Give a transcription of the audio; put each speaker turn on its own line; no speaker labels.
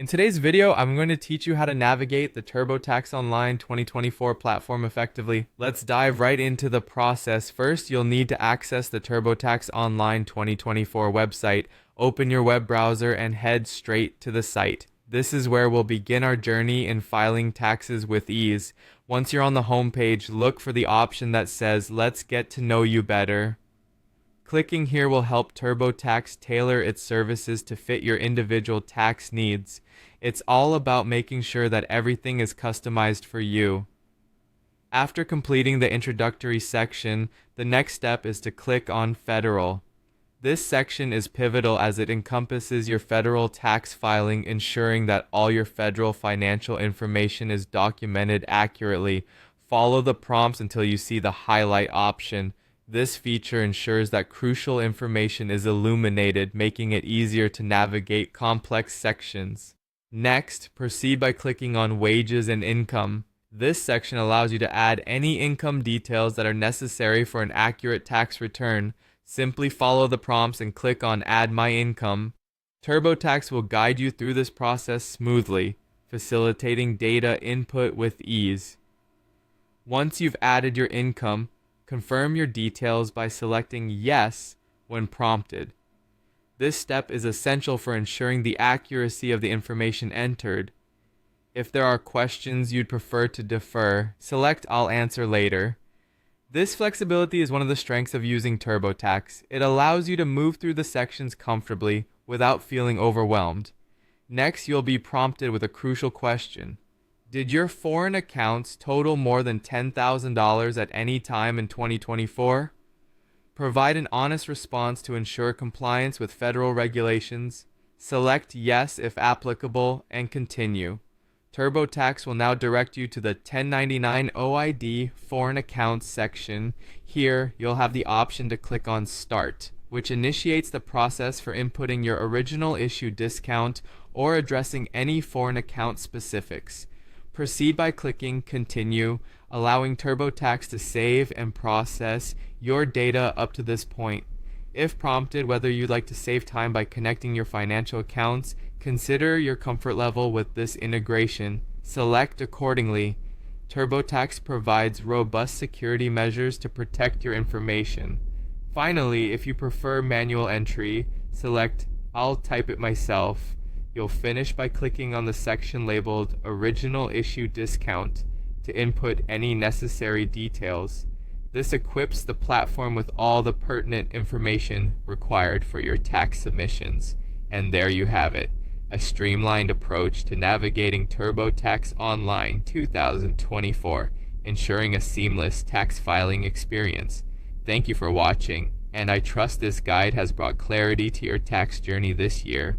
In today's video, I'm going to teach you how to navigate the TurboTax Online 2024 platform effectively. Let's dive right into the process. First, you'll need to access the TurboTax Online 2024 website. Open your web browser and head straight to the site. This is where we'll begin our journey in filing taxes with ease. Once you're on the home page, look for the option that says, "Let's get to know you better." Clicking here will help TurboTax tailor its services to fit your individual tax needs. It's all about making sure that everything is customized for you. After completing the introductory section, the next step is to click on Federal. This section is pivotal as it encompasses your federal tax filing, ensuring that all your federal financial information is documented accurately. Follow the prompts until you see the highlight option. This feature ensures that crucial information is illuminated, making it easier to navigate complex sections. Next, proceed by clicking on Wages and Income. This section allows you to add any income details that are necessary for an accurate tax return. Simply follow the prompts and click on Add My Income. TurboTax will guide you through this process smoothly, facilitating data input with ease. Once you've added your income, confirm your details by selecting Yes when prompted. This step is essential for ensuring the accuracy of the information entered. If there are questions you'd prefer to defer, select I'll answer later. This flexibility is one of the strengths of using TurboTax. It allows you to move through the sections comfortably without feeling overwhelmed. Next, you'll be prompted with a crucial question. Did your foreign accounts total more than $10,000 at any time in 2024? Provide an honest response to ensure compliance with federal regulations. Select Yes if applicable and continue. TurboTax will now direct you to the 1099 OID Foreign Accounts section. Here, you'll have the option to click on Start, which initiates the process for inputting your original issue discount or addressing any foreign account specifics. Proceed by clicking Continue, allowing TurboTax to save and process your data up to this point. If prompted whether you'd like to save time by connecting your financial accounts, consider your comfort level with this integration. Select accordingly. TurboTax provides robust security measures to protect your information. Finally, if you prefer manual entry, select I'll type it myself. You'll finish by clicking on the section labeled Original Issue Discount to input any necessary details. This equips the platform with all the pertinent information required for your tax submissions. And there you have it, a streamlined approach to navigating TurboTax Online 2024, ensuring a seamless tax filing experience. Thank you for watching, and I trust this guide has brought clarity to your tax journey this year.